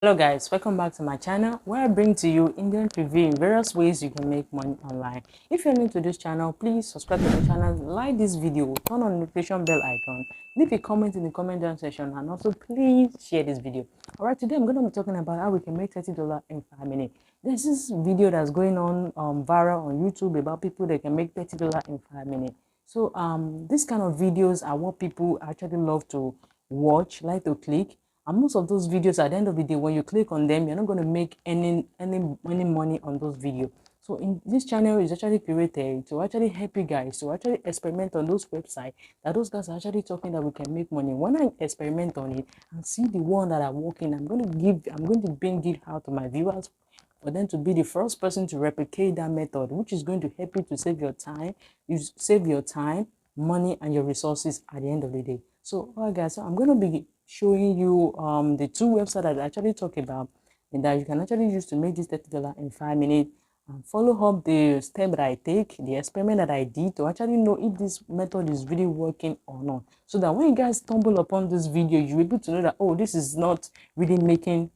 Hello guys, welcome back to my channel where I bring to you Indian review in various ways you can make money online. If you're new to this channel, please subscribe to the channel, like this video, turn on the notification bell icon, leave a comment in the comment down section, and also please share this video. Alright, today I'm going to be talking about how we can make $30 in 5 minutes. There's this video that's going on viral on YouTube about people that can make $30 in 5 minutes. So this kind of videos are what people actually love to watch, like to click. And most of those videos, at the end of the day, when you click on them, you're not going to make any money on those videos. So in this channel is actually created to actually help you guys to actually experiment on those websites that those guys are actually talking that we can make money. When I experiment on it and see the one that are working, I'm going to bring it out to my viewers for them to be the first person to replicate that method, which is going to help you to save your time, money, and your resources at the end of the day. So, all right, guys, so I'm going to be showing you the two websites that I actually talk about and that you can actually use to make this $30 in 5 minutes. And follow up the step that I take, the experiment that I did to actually know if this method is really working or not. So that when you guys stumble upon this video, you'll be able to know that, oh, this is not really making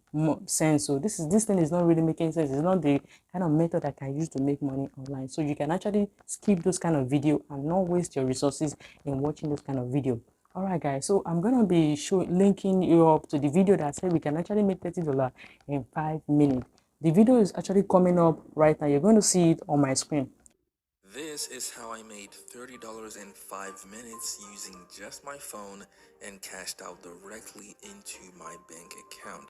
sense. So this thing is not really making sense. It's not the kind of method I can use to make money online. So you can actually skip those kind of video and not waste your resources in watching those kind of video. All right, guys, so I'm gonna be linking you up to the video that said we can actually make $30 in 5 minutes. The video is actually coming up right now. You're going to see it on my screen. This is how I made $30 in 5 minutes using just my phone and cashed out directly into my bank account.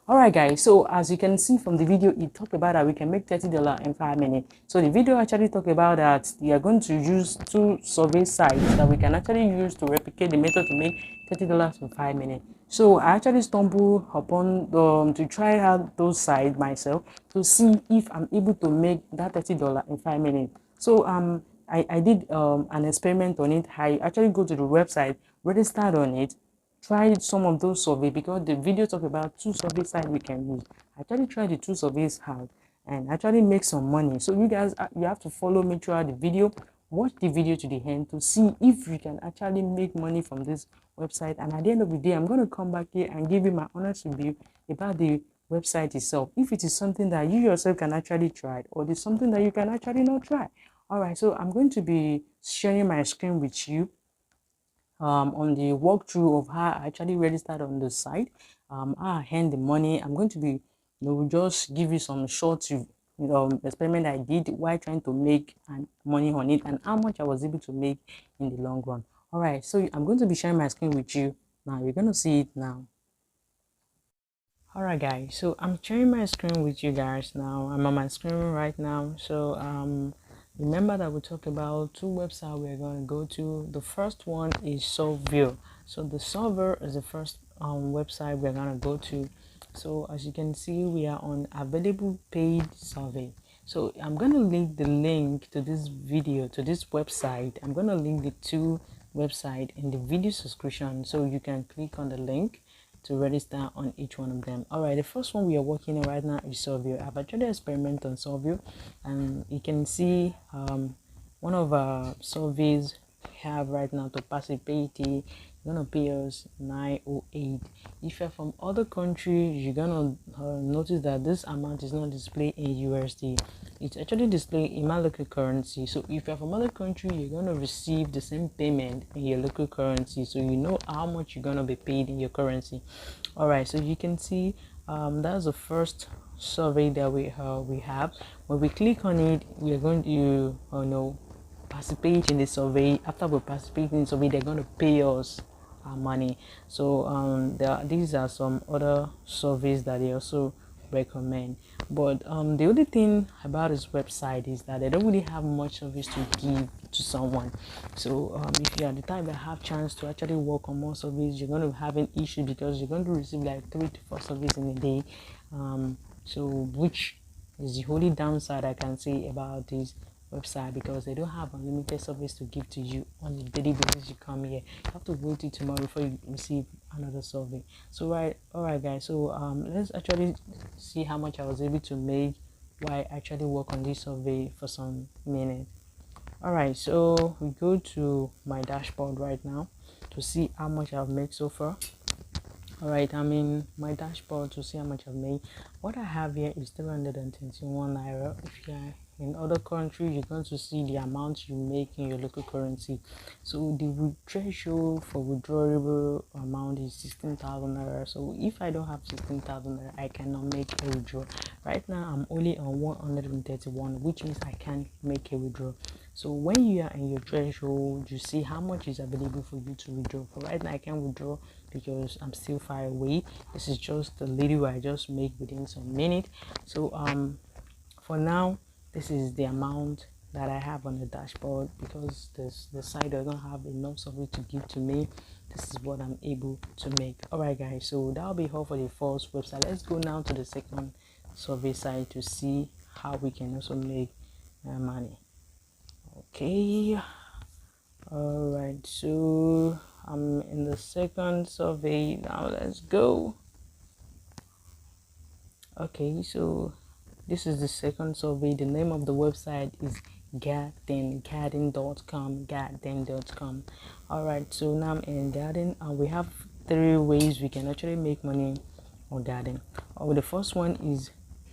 All right, guys, so as you can see from the video, it talked about that we can make $30 in 5 minutes. So the video actually talked about that we are going to use two survey sites that we can actually use to replicate the method to make $30 in 5 minutes. So I actually stumbled upon to try out those sites myself to see if I'm able to make that $30 in 5 minutes. So I did an experiment on it. I actually go to the website, registered on it, tried some of those surveys because the video talk about two survey sites we can use. I actually tried the two surveys out and actually make some money. So you guys, you have to follow me throughout the video, watch the video to the end to see if you can actually make money from this website. And at the end of the day, I'm going to come back here and give you my honest review about the website itself, if it is something that you yourself can actually try or it's something that you can actually not try. All right, so I'm going to be sharing my screen with you on the walkthrough of how I actually registered on the site, how I earned the money. I'm going to be, just give you some short, experiment I did while trying to make money on it and how much I was able to make in the long run. All right, so I'm going to be sharing my screen with you now. You're going to see it now. All right, guys, so I'm sharing my screen with you guys now. I'm on my screen right now. So remember that we talked about two websites we're going to go to. The first one is Solvio. So the Solver is the first website we're going to go to. So as you can see, we are on available paid survey. So I'm going to link the link to this video, to this website. I'm going to link the two websites in the video description so you can click on the link to register on each one of them. All right, the first one we are working on right now is Solvio. I've actually experimented on Solvio, and you can see one of our surveys have right now to participate. You're gonna pay us 908. If you're from other countries, you're gonna notice that this amount is not displayed in USD. It's actually displayed in my local currency. So if you're from other country, you're gonna receive the same payment in your local currency, so you know how much you're gonna be paid in your currency. All right, so you can see that's the first survey that we have. When we click on it, we are going to participate in the survey. After we participate in the survey, they're going to pay us our money. So these are some other surveys that they also recommend, but the only thing about this website is that they don't really have much service to give to someone. So if you are the type that have chance to actually work on more surveys, you're going to have an issue because you're going to receive like 3 to 4 surveys in a day, so which is the only downside I can say about this website, because they don't have unlimited service to give to you on a daily basis. You come here, you have to wait till tomorrow before you receive another survey. So all right guys, so let's actually see how much I was able to make while I actually work on this survey for some minutes. All right, so we go to my dashboard right now to see how much I've made so far. Alright, I'm in my dashboard to see how much I've made. What I have here is 321 naira. If you're in other countries, you're going to see the amount you make in your local currency. So the threshold for withdrawable amount is 16,000 naira. So if I don't have 16,000 naira, I cannot make a withdrawal. Right now, I'm only on 131, which means I can't make a withdrawal. So when you are in your threshold, you see how much is available for you to withdraw. For right now, I can't withdraw because I'm still far away. This is just the little I just make within some minutes. So for now, this is the amount that I have on the dashboard because the site doesn't have enough something to give to me. This is what I'm able to make. Alright guys, so that'll be all for the first website. Let's go now to the second survey site to see how we can also make money. Okay, all right, so I'm in the second survey now. Let's go. Okay, so this is the second survey. The name of the website is garden.com. All right, so now I'm in garden and we have 3 ways we can actually make money on garden. The first one is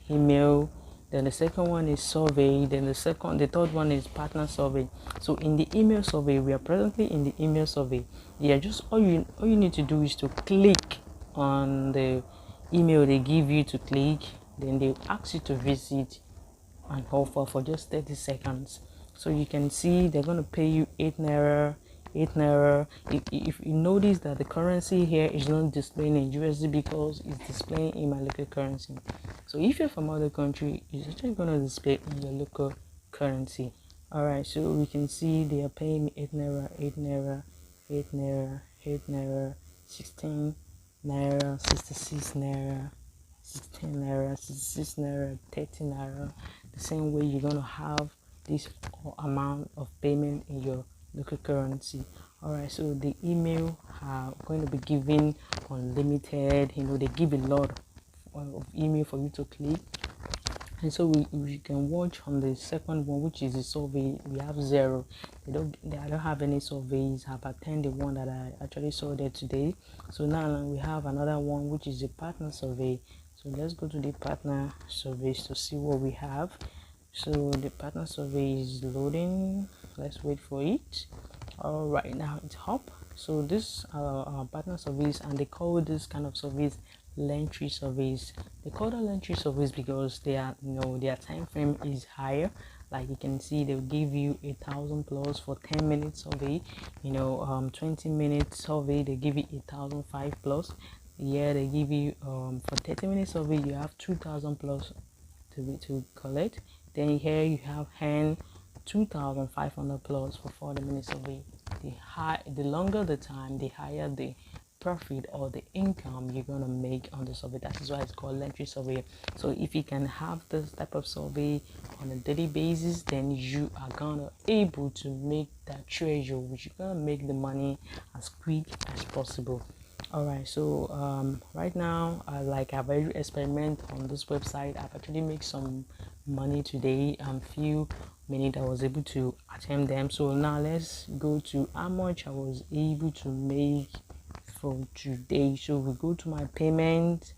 email, then the second one is survey, then the third one is partner survey. So in the email survey, we are presently in the email survey. Yeah, just all you need to do is to click on the email they give you to click, then they ask you to visit an offer for just 30 seconds. So you can see they're going to pay you 8 naira. If you notice that the currency here is not displaying in USD because it's displaying in my local currency. So if you're from other country, it's actually going to display in your local currency. Alright, so we can see they are paying me 8 naira, 8 naira, 8 naira, 8 naira, 16 naira, 66 naira, 16 naira, 66 naira, 30 naira. The same way you're going to have this amount of payment in your local currency. Alright, so the email are going to be given unlimited. They give a lot of email for you to click. And so we can watch on the second one, which is the survey. We have 0. I don't have any surveys. I've attended the one that I actually saw there today. So now we have another one, which is the partner survey. So let's go to the partner surveys to see what we have. So the partner survey is loading. Let's wait for it. All right, now it's up. So this are partner surveys, and they call this kind of surveys lengthy surveys. They call them lengthy surveys because they are, their time frame is higher. Like you can see, they'll give you 1,000 plus for 10 minutes survey. 20 minutes survey, they give you 1,005 plus. Yeah, they give you for 30 minutes survey, you have 2,000 plus to collect. Then here you have 2,500 plus for 40 minutes survey. The longer the time, the higher the profit or the income you're gonna make on the survey. That is why it's called lengthy survey. So if you can have this type of survey on a daily basis, then you are gonna able to make that treasure, which you're gonna make the money as quick as possible. Alright, so right now I've already experiment on this website. I've actually made some money today, few minutes I was able to attempt them. So now let's go to how much I was able to make for today. So we go to my payment.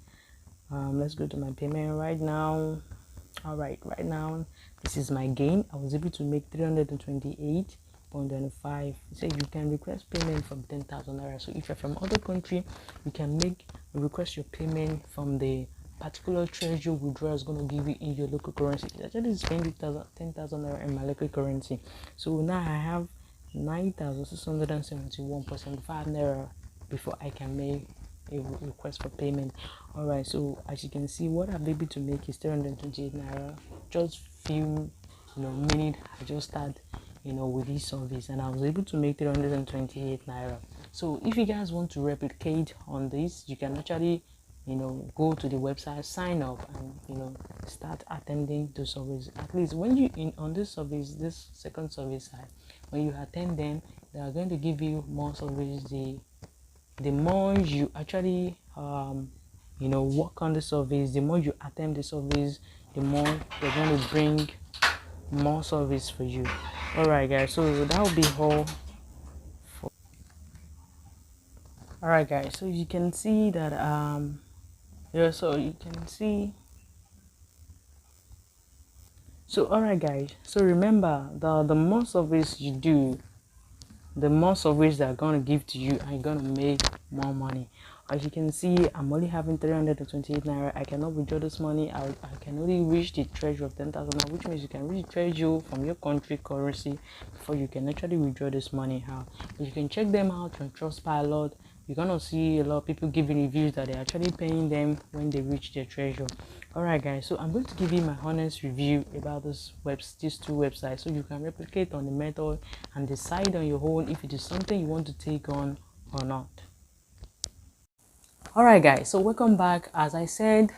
Let's go to my payment right now. Alright, right now this is my gain. I was able to make 328.25. So you can request payment from 10,000 naira. So if you're from other country, you can request your payment from the particular treasure withdrawal is going to give you in your local currency. It's actually spending 10,000 naira in my local currency. So now I have 9,671.75 naira before I can make a request for payment. Alright, so as you can see, what I'm able to make is 328 naira. Just few minutes I just start with these surveys, and I was able to make 328 naira. So if you guys want to replicate on this, you can actually go to the website, sign up, and start attending the surveys. At least when you on this surveys, this second survey side, when you attend them, they are going to give you more surveys. The more you actually work on the surveys, the more you attempt the surveys, the more they're going to bring more surveys for you. Alright guys, so that will be all All right, guys. So you can see that yeah. So you can see. So all right, guys. So remember, the more service you do, the more service they're gonna give to you, and you're gonna make more money. As you can see, I'm only having 328 naira. I cannot withdraw this money. I can only reach the treasure of 10,000, which means you can reach treasure from your country currency before you can actually withdraw this money. How you can check them out on Trustpilot. You're gonna see a lot of people giving reviews that they're actually paying them when they reach their treasure. Alright, guys, so I'm going to give you my honest review about these two websites, so you can replicate on the method and decide on your own if it is something you want to take on or not. Alright, guys, so welcome back. As I said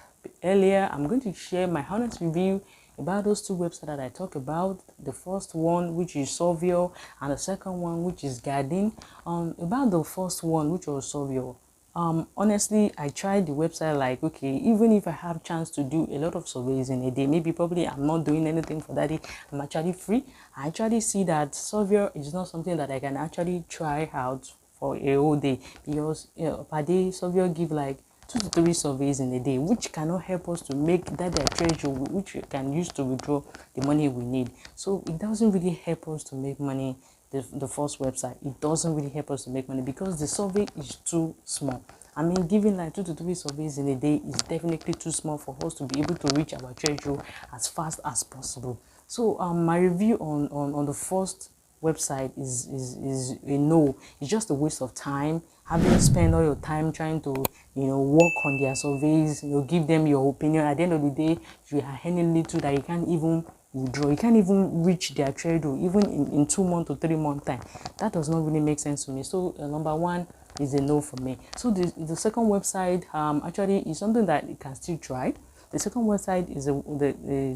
earlier, I'm going to share my honest review about those two websites that I talk about. The first one, which is Sovio, and the second one, which is Garden. About the first one, which was Sovio, honestly, I tried the website, like, okay, even if I have chance to do a lot of surveys in a day, maybe probably I'm not doing anything for that day, I'm actually free, I actually see that Sovio is not something that I can actually try out for a whole day, because per day Sovio give like 2 to 3 surveys in a day, which cannot help us to make that their treasure, which we can use to withdraw the money we need. So it doesn't really help us to make money. The first website, it doesn't really help us to make money because the survey is too small. I mean, giving like 2 to 3 surveys in a day is definitely too small for us to be able to reach our treasure as fast as possible. So my review on the first website is a no. It's just a waste of time. Having spent all your time trying to work on their surveys, give them your opinion. At the end of the day, you are earning little that you can't even withdraw. You can't even reach their treasure even in 2 months to 3 month time. That does not really make sense to me. So number one is a no for me. So the second website actually is something that you can still try. The second website is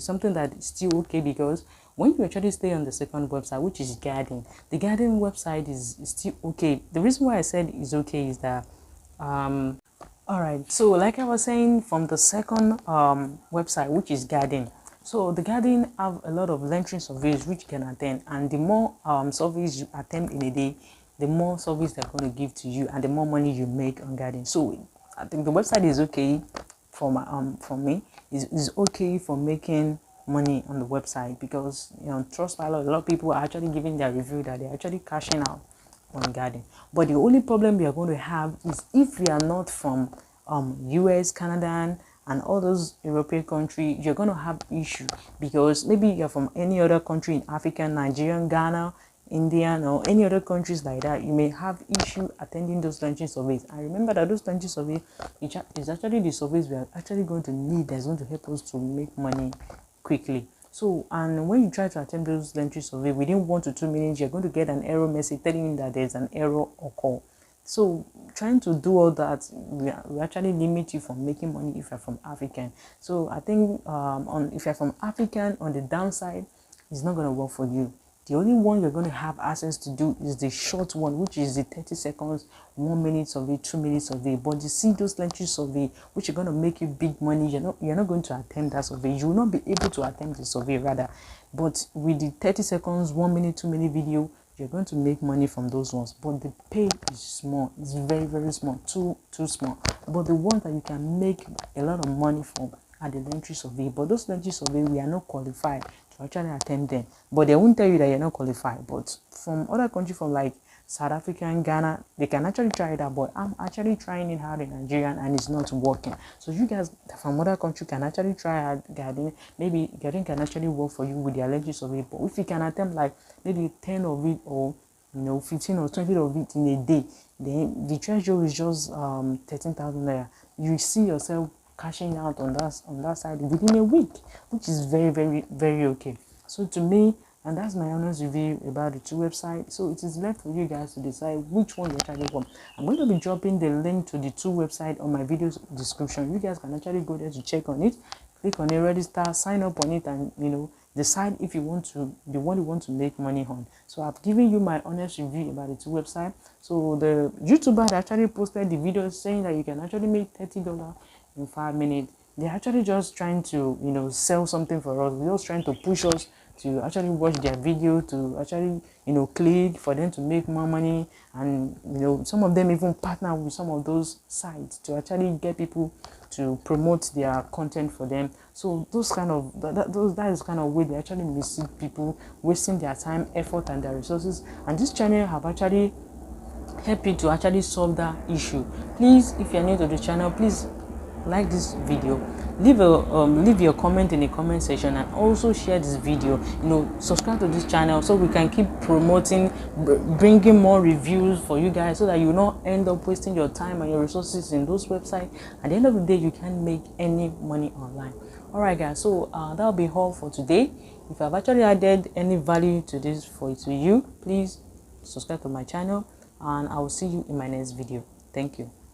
something that is still okay, because when you actually stay on the second website, which is Garden, the Garden website is still okay. The reason why I said it's okay is that all right, so like I was saying, from the second website, which is Garden, so the Garden have a lot of lengthy surveys which you can attend, and the more surveys you attend in a day, the more service they're going to give to you and the more money you make on Garden. So I think the website is okay for me. Is okay for making money on the website, because Trustpilot, a lot of people are actually giving their review that they're actually cashing out on Garden. But the only problem we are going to have is if we are not from US, Canada, and all those European countries, you're going to have issue, because maybe you're from any other country in Africa, Nigerian, Ghana, Indian, or any other countries like that. You may have issue attending those launching surveys. And remember that those launching surveys is actually the surveys we are actually going to need, that's going to help us to make money quickly. So, and when you try to attempt those launching survey within 1 to 2 minutes, you're going to get an error message telling you that there's an error occur. So trying to do all that we actually limit you from making money if you're from African. So I think if you're from African, on the downside, it's not going to work for you. The only one you're going to have access to do is the short one, which is the 30 seconds, 1 minute survey, 2 minutes survey. But you see those lengthy survey, which are going to make you big money, you're not going to attempt that survey. You will not be able to attempt the survey rather. But with the 30 seconds, 1 minute, 2 minute video, you're going to make money from those ones. But the pay is small. It's very, very small. Too small. But the ones that you can make a lot of money from are the lengthy survey. But those lengthy survey, we are not qualified to actually attempt them. But they won't tell you that you're not qualified. But from other countries, from like South Africa and Ghana, they can actually try it out. But I'm actually trying it out in Nigeria and it's not working. So you guys from other countries can actually try out Garden. Maybe Garden can actually work for you with their lengthy survey. But if you can attempt like maybe 10 of it, or 15 or 20 of it in a day, then the treasure is just 13,000 naira. You see yourself cashing out on that side within a week, which is very, very, very okay. So to me, and that's my honest review about the two websites. So it is left for you guys to decide which one you actually want. I'm going to be dropping the link to the two websites on my video description. You guys can actually go there to check on it, click on it, register, sign up on it, and decide if you want to the one you want to make money on. So I've given you my honest review about the two websites. So the YouTuber that actually posted the video saying that you can actually make $30 in 5 minutes. They're actually just trying to sell something for us. They're just trying to push us to actually watch their video, to actually, you know, click for them to make more money. And, you know, some of them even partner with some of those sites to actually get people to promote their content for them. So those kind of that is kind of way they actually mislead people, wasting their time, effort, and their resources. And this channel have actually helped you to actually solve that issue. Please, if you're new to the channel, please like this video, leave your comment in the comment section, and also share this video. You know, subscribe to this channel so we can keep promoting, bringing more reviews for you guys, so that you not end up wasting your time and your resources in those websites. At the end of the day, you can't make any money online. All right, guys, so that'll be all for today. If I've actually added any value to this to you, please subscribe to my channel, and I will see you in my next video. Thank you.